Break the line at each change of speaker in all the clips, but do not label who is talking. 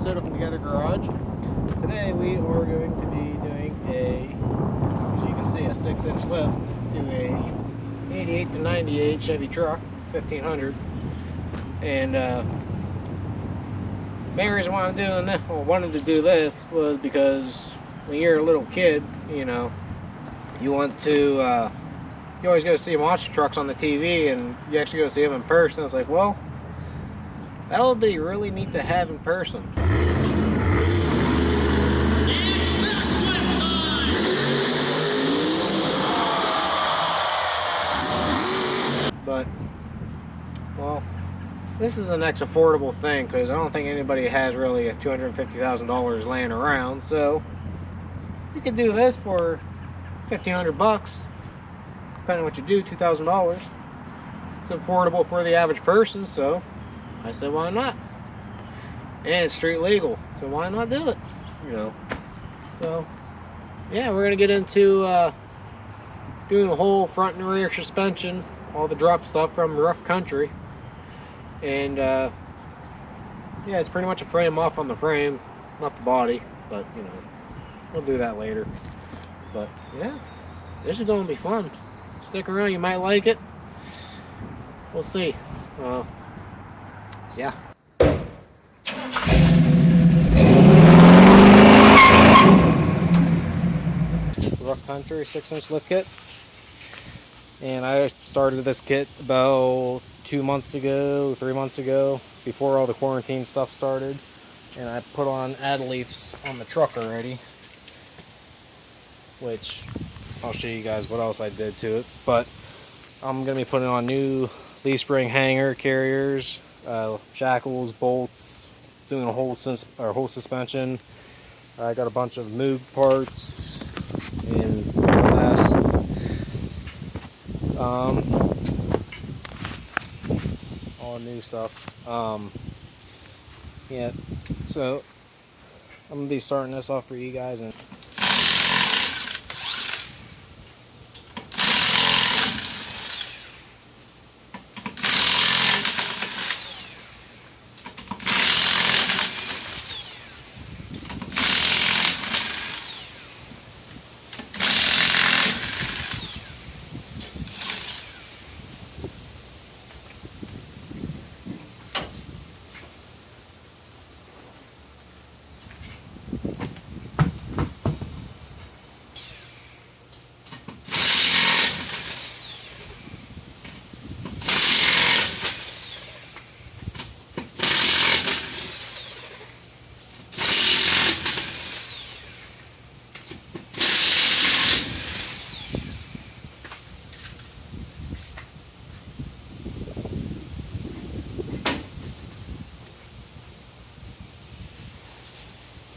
episode of the Together Garage. Today we are going to be doing as you can see, a 6-inch lift to a 88 to 98 Chevy truck, 1500. And main reason why I'm doing this, or wanted to do this, was because when you're a little kid, you know, you want to, you always go to see monster trucks on the TV, and you actually go see them in person. I was like, well, that would be really neat to have in person. But, well, this is the next affordable thing, because I don't think anybody has really a $250,000 laying around. So you can do this for $1,500, depending on what you do, $2,000. It's affordable for the average person, so I said, why not? And it's street legal, so why not do it? You know. So yeah, we're gonna get into doing the whole front and rear suspension, all the drop stuff from rough country. And yeah, it's pretty much a frame off on the frame, not the body, but you know, we'll do that later. But yeah, this is gonna be fun. Stick around, you might like it. We'll see. Yeah. Rough country 6-inch lift kit. And I started this kit about 2 months ago, 3 months ago, before all the quarantine stuff started. And I put on add leafs on the truck already, which I'll show you guys what else I did to it. But I'm going to be putting on new leaf spring hanger carriers, shackles, bolts, doing a whole suspension. I got a bunch of Moog parts and last all new stuff. Yeah, so I'm gonna be starting this off for you guys. And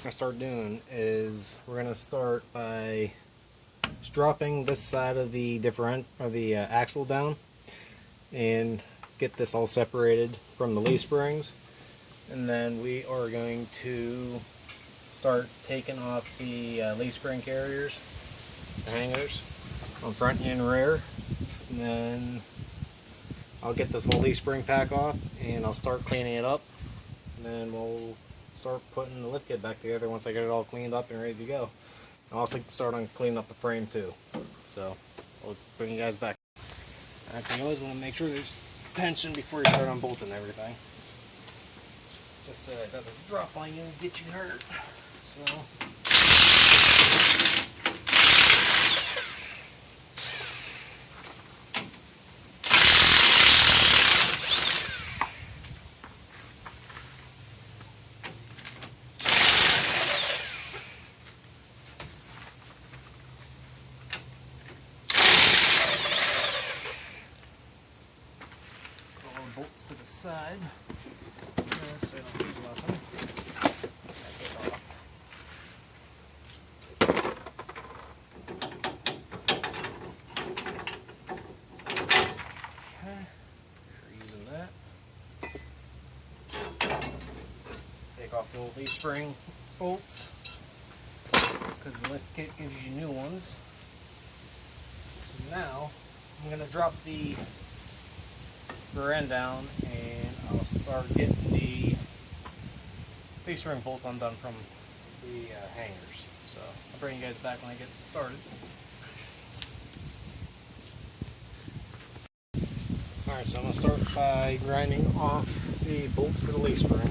what I'm gonna start doing is we're gonna start by dropping this side of the axle down and get this all separated from the leaf springs, and then we are going to start taking off the leaf spring carriers, the hangers on front and rear, and then I'll get this whole leaf spring pack off and I'll start cleaning it up, and then we'll start putting the lift kit back together once I get it all cleaned up and ready to go. I'll also start on cleaning up the frame too. So I'll bring you guys back. Actually, you always want to make sure there's tension before you start unbolting everything, just so it doesn't drop on you and get you hurt. So bolts to the side, so I don't lose nothing. Take it off. Okay, we're using that. Take off the old leaf spring bolts, because the lift kit gives you new ones. So now I'm going to drop the rear end down and I'll start getting the leaf spring bolts undone from the hangers. So I'll bring you guys back when I get started. Alright, so I'm going to start by grinding off the bolts for the leaf spring.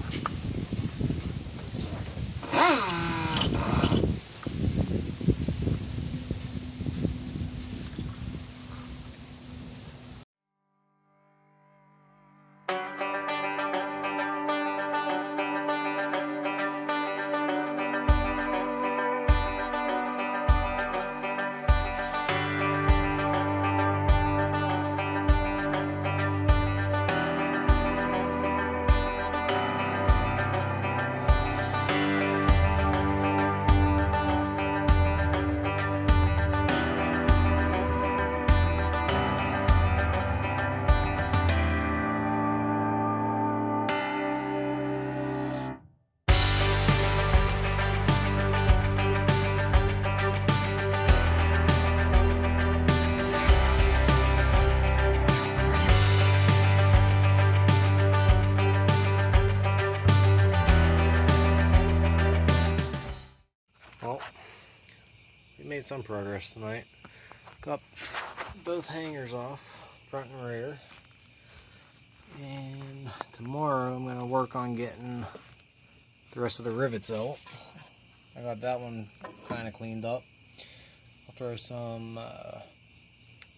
Well, we made some progress tonight. Got both hangers off, front and rear. And tomorrow I'm going to work on getting the rest of the rivets out. I got that one kind of cleaned up. I'll throw some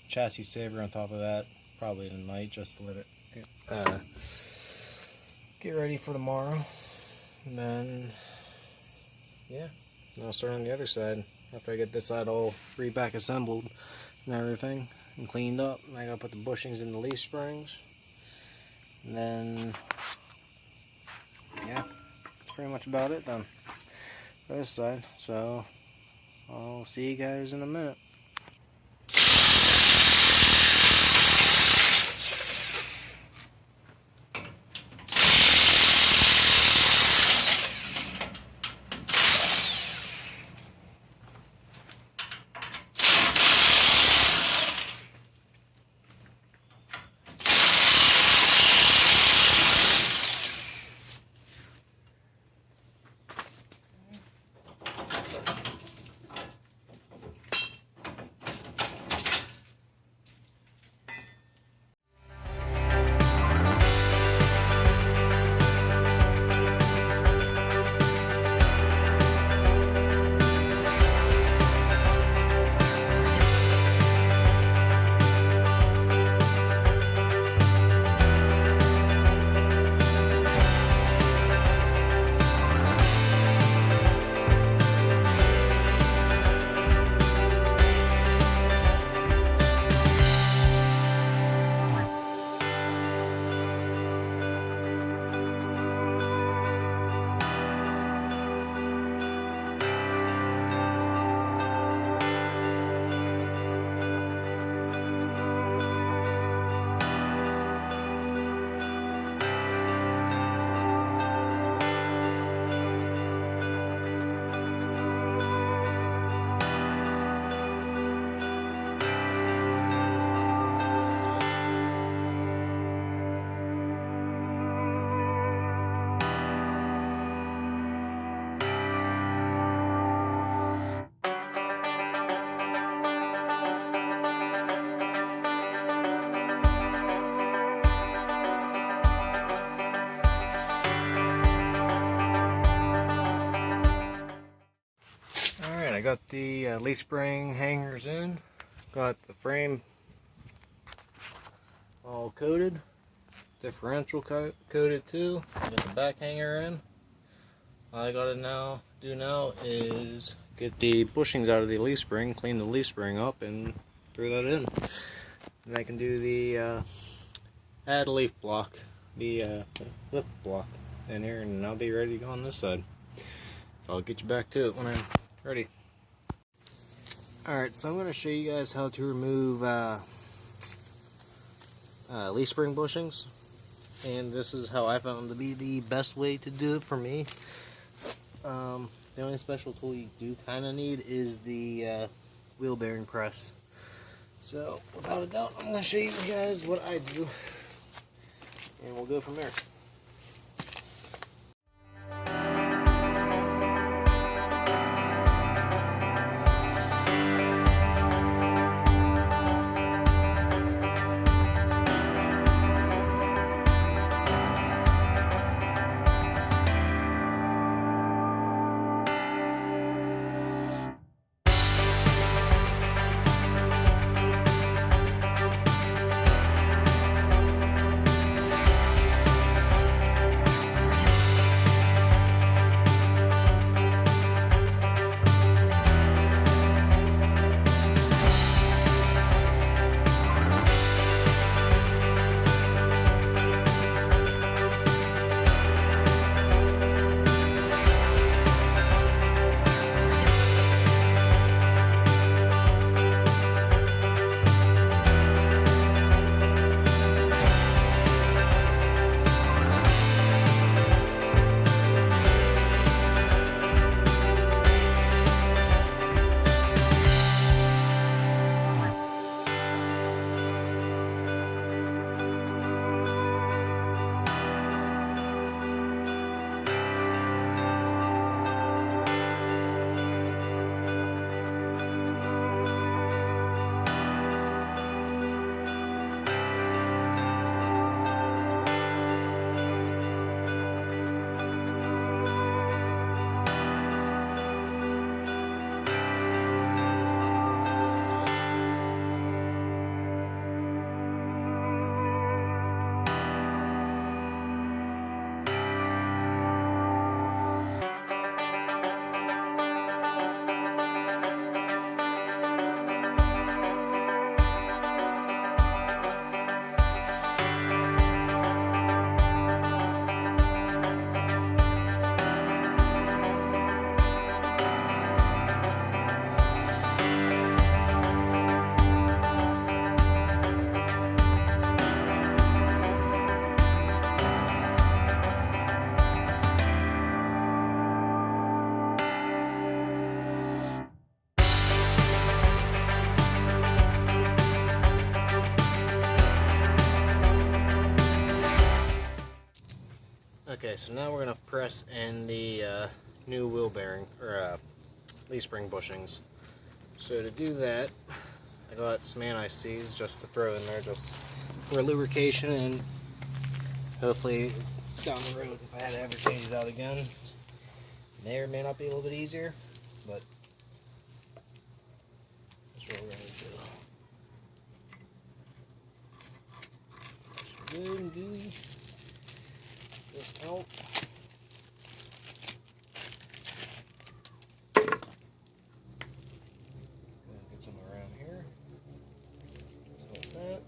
chassis saver on top of that, probably tonight, just to let it get ready for tomorrow. And then, yeah. And I'll start on the other side after I get this side all re-back assembled and everything and cleaned up. And I gotta put the bushings in the leaf springs. And then, yeah, that's pretty much about it done for this side. So I'll see you guys in a minute. I got the leaf spring hangers in, got the frame all coated, differential coated too, got the back hanger in. All I gotta do now is get the bushings out of the leaf spring, clean the leaf spring up and throw that in. And I can do the add leaf block, the lift block in here, and I'll be ready to go on this side. I'll get you back to it when I'm ready. Alright, so I'm going to show you guys how to remove leaf spring bushings, and this is how I found to be the best way to do it for me. The only special tool you do kind of need is the wheel bearing press. So without a doubt, I'm going to show you guys what I do, and we'll go from there. Okay, so now we're going to press in the new wheel bearing, or leaf spring bushings. So to do that, I got some anti-seize just to throw in there, just for lubrication, and hopefully down the road, if I had to ever change these out again, may or may not be a little bit easier, but that's what we're going to do. Just good and gooey. This out. Get some around here, just like that.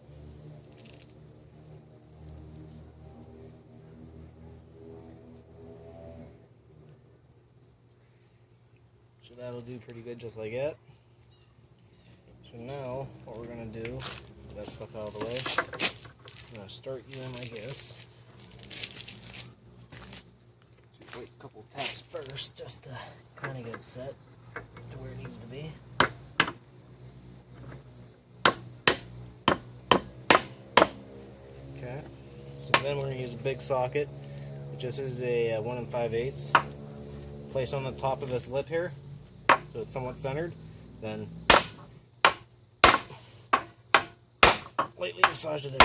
So that'll do pretty good, just like that. So now what we're gonna do, with that stuff out of the way, I'm gonna start you in, I guess. Wait a couple taps first, just to kind of get it set to where it needs to be. Okay, so then we're going to use a big socket, which this is a 1 5/8. Place on the top of this lip here, so it's somewhat centered. Then lightly massage it in.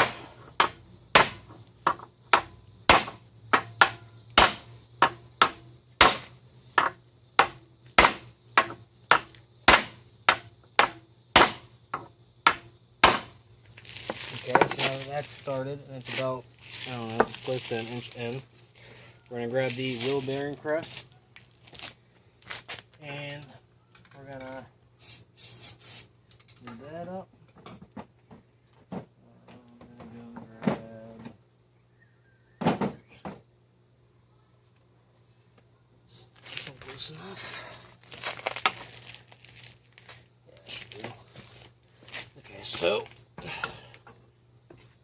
Okay, so now that that's started, and it's about, I don't know, close to an inch in, we're going to grab the wheel bearing press, and we're going to move that up. I'm going to go grab this one close enough. Yeah, that should do. Okay, so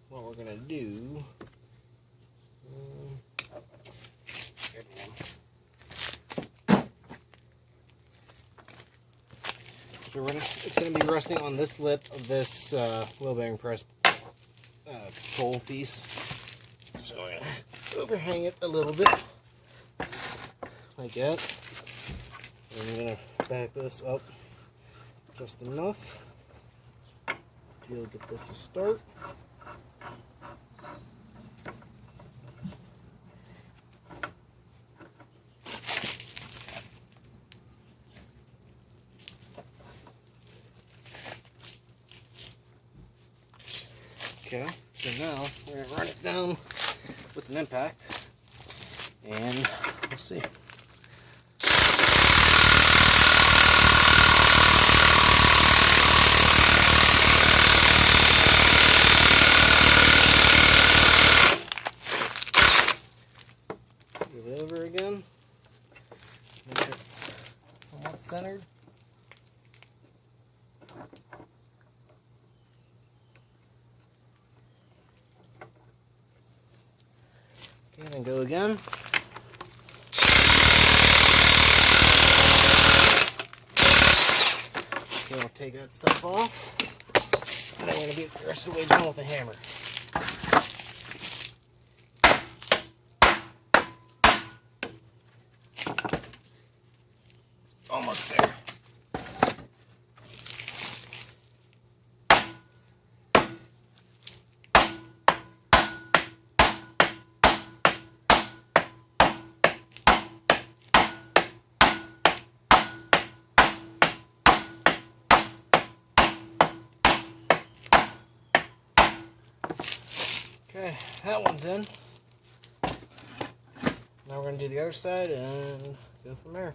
what we're gonna do, so it's gonna be resting on this lip of this wheel bearing press pole piece. So I'm gonna overhang it a little bit, like that. And I'm gonna back this up just enough to be able to get this to start. Okay, so now we're going to run it down with an impact, and we'll see. Move it over again, make sure it's somewhat centered. Okay, then go again. Okay, I'll take that stuff off. And I'm going to get the rest of the way down with a hammer. Almost there. Okay, that one's in. Now we're going to do the other side and go from there.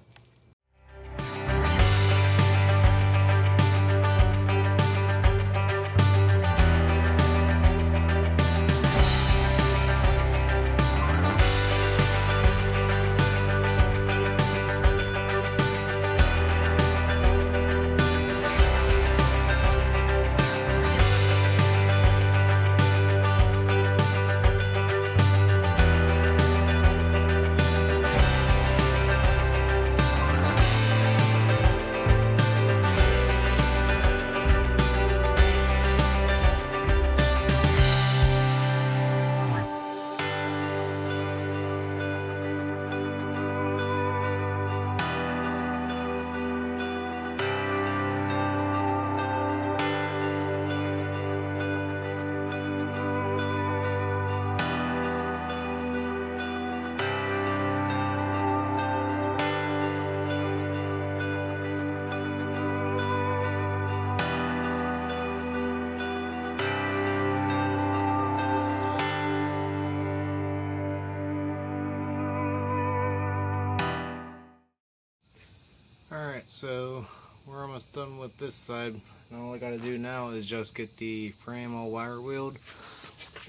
Alright, so we're almost done with this side. And all I gotta do now is just get the frame all wire wheeled,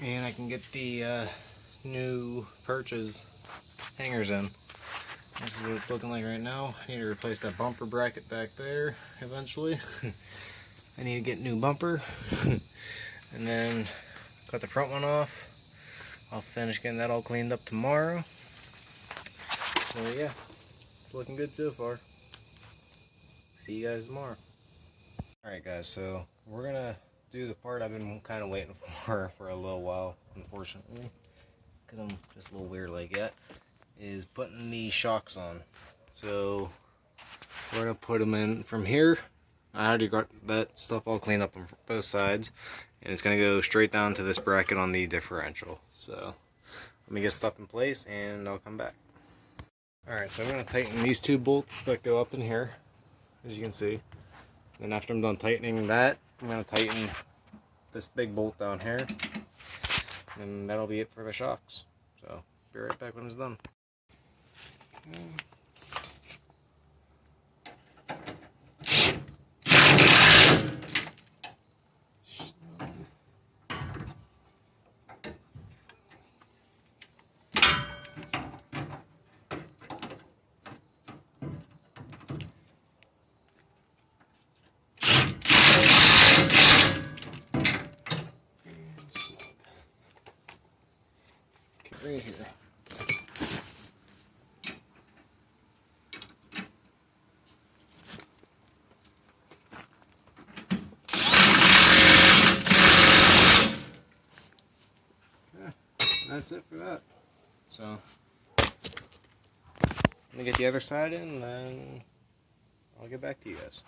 and I can get the new perches hangers in. This is what it's looking like right now. I need to replace that bumper bracket back there eventually. I need to get a new bumper and then cut the front one off. I'll finish getting that all cleaned up tomorrow. So yeah, it's looking good so far. See you guys tomorrow. Alright guys, so we're gonna do the part I've been kind of waiting for a little while, unfortunately, because I'm just a little weird like that, is putting the shocks on. So we're gonna put them in from here. I already got that stuff all cleaned up on both sides, and it's gonna go straight down to this bracket on the differential. So let me get stuff in place and I'll come back. Alright, so I'm gonna tighten these two bolts that go up in here, as you can see. Then after I'm done tightening that, I'm going to tighten this big bolt down here, and that'll be it for the shocks. So, be right back when it's done. Okay. Right here. Yeah, that's it for that. So, let me get the other side in, and then I'll get back to you guys.